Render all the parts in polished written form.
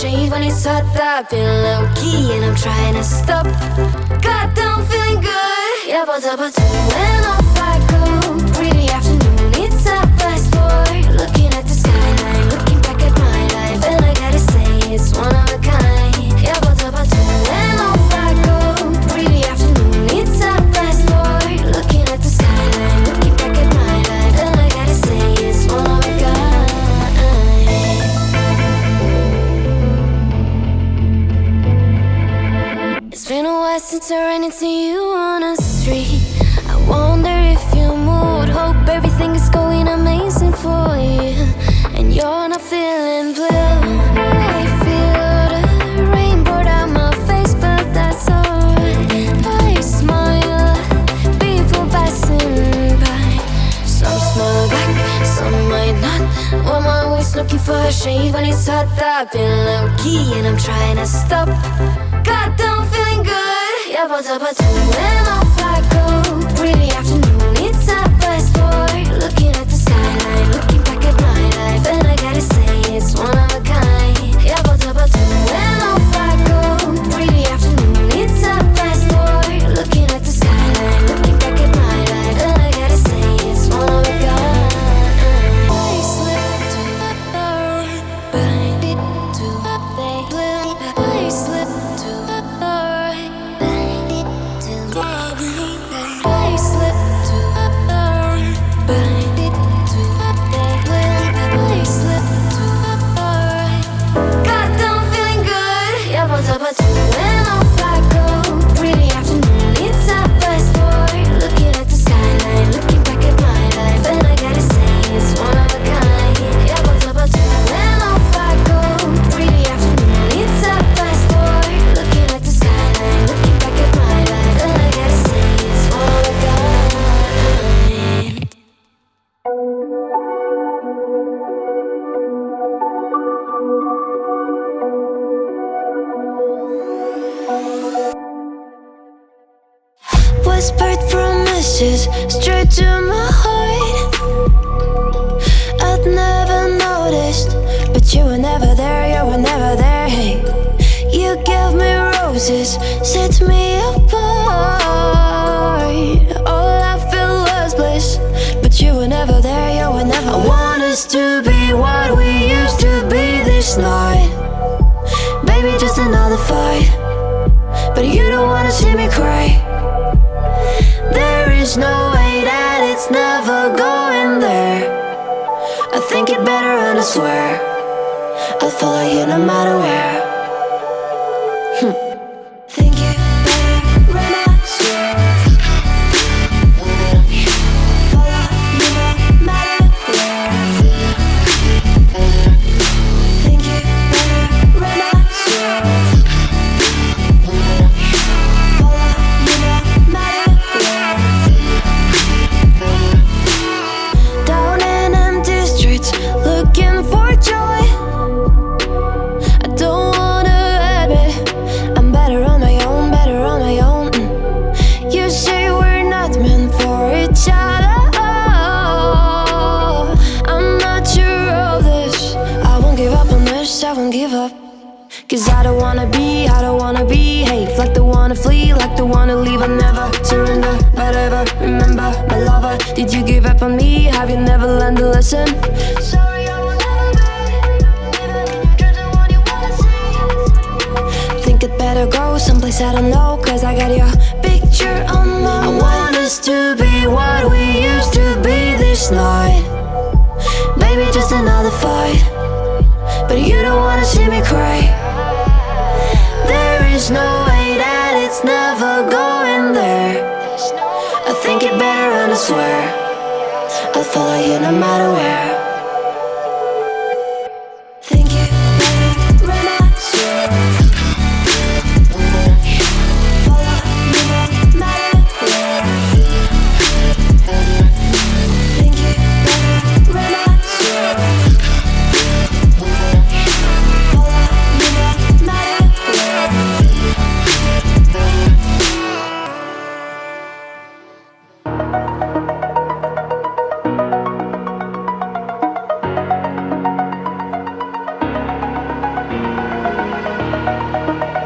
shade when it's hot. I've been low-key and I'm trying to stop. Goddamn, feeling good. Yeah, but when off I go. Pretty afternoon, it's a fast boy. Looking at the skyline, looking back at my life, and I gotta say it's one of a kind. Yeah, but when off I go. Pretty afternoon, it's a fast boy. Looking at the skyline, looking back at my life, and I gotta say it's one of a kind. It's been a while since I ran into you on the street. I wonder if you moved. Hope everything is going amazing for you, and you're not feeling blue. I feel the rain pour down my face, but that's alright. I smile at people passing by. Some smile back, some might not. I'm always looking for a shade when it's hot. I've been low-key and I'm trying to stop. Goddamn, feeling good. Yeah, but when off I go. Pretty afternoon, it's a fast boy. Looking at the skyline, looking back at my life, and I gotta say it's one of a kind. Yeah, but when off I go. Pretty afternoon, it's a fast boy. Looking at the skyline, looking back at my life, and I gotta say it's one of a kind. I slip to the right, bind it to the blue. I slip to the right, bind it to the blue. I slip to the right, bind it to the blue. I slip to the right. Goddamn, feeling good. Yeah, but when off I go. Pretty afternoon, it's a fast boy. Looking at the skyline, looking back at my life, and I gotta say it's one of a kind. Yeah, but when off I go. Pretty afternoon, it's a fast boy. Looking at the skyline, looking back at my life, and I gotta say it's one of a kind. Whispered promises straight to my heart. I'd never noticed, but you were never there, you were never there. Hey, you gave me roses, set me apart. All I felt was bliss, but you were never there, you were never there. I want us to be what we used to be this night. Baby, just another fight, but you don't wanna see me cry. There is no way that it's never going there. I think it better and I swear I'll follow you no matter where. Think it better and I swear follow you no matter where. Think it better and I swear follow you no matter where. Down in empty streets, looking for joy. I don't wanna admit I'm better on my own, better on my own. You say we're not meant for each other. I'm not sure of this. I won't give up on this, I won't give up. Cause I don't wanna be, hey, like the wanna flee, like the wanna leave. I'll never surrender, but ever remember my lover. Did you give up on me? Have you never learned a lesson? Sorry, I will never be, even in your dreams, the one you wanna see. Think it better go someplace I don't know, cause I got your picture on my mind. I want us to be what we used to be this night. Baby, just another fight, but you don't wanna see me cry. There is no way that it's never going there. I think it better and I swear I'll follow you no matter where. Think it better and I swear follow you no matter where. Think it better and I swear follow you no matter where.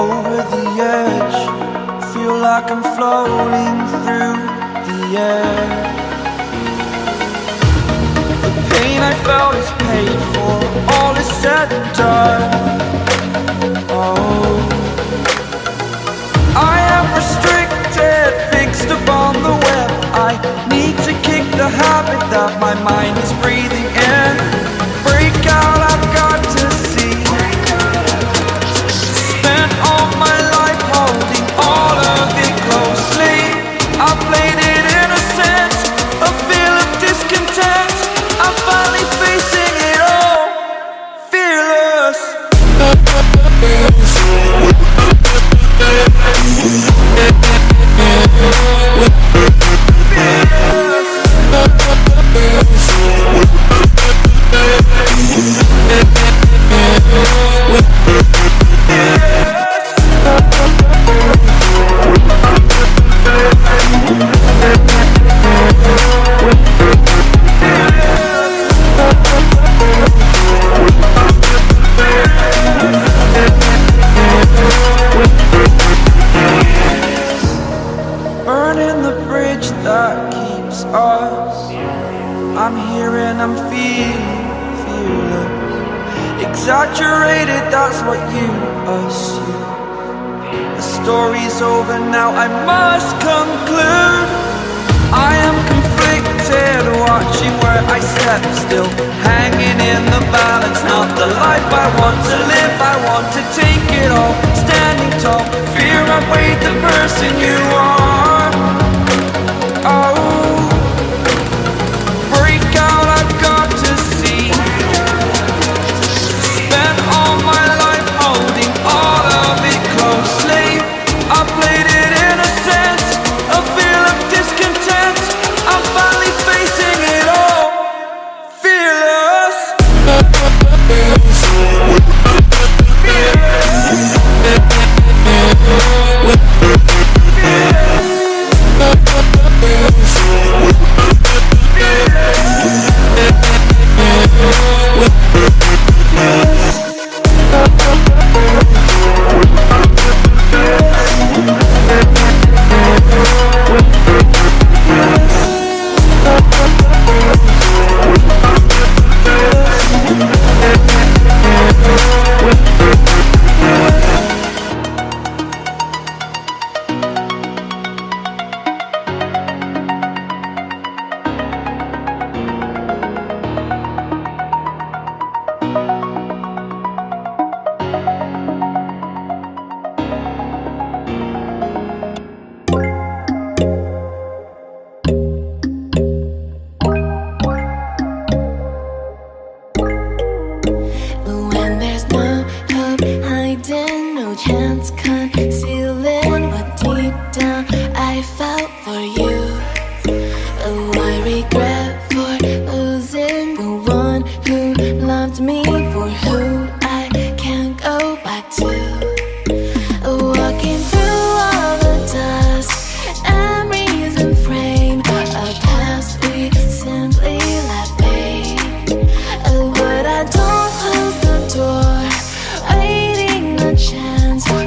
over the edge. Feel like I'm floating through the air. The pain I felt is paid for, all is said and done. Oh, I am restricted, fixed upon the web. I need to kick the habit that my mind is breathing in. Break out, I've got to see. Spent all my life holding all of it closely. I played it innocent, a feel of discontent. I'm finally facing it all, fearless. Burning the bridge that keeps us. I'm here and I'm feeling fearless. Exaggerated, that's what you assume. The story's over now, I must conclude. I am conflicted, watching where I step still, hanging in the balance. Not the life I want to live, I want to take it all. Standing tall, fear I've weighed the person you are. Oh, break out, I've got to see. Spent all my life holding all of it closely. I played it innocent, a feel of discontent. I'm finally facing it all, fearless. But I don't close the door, waiting a chance for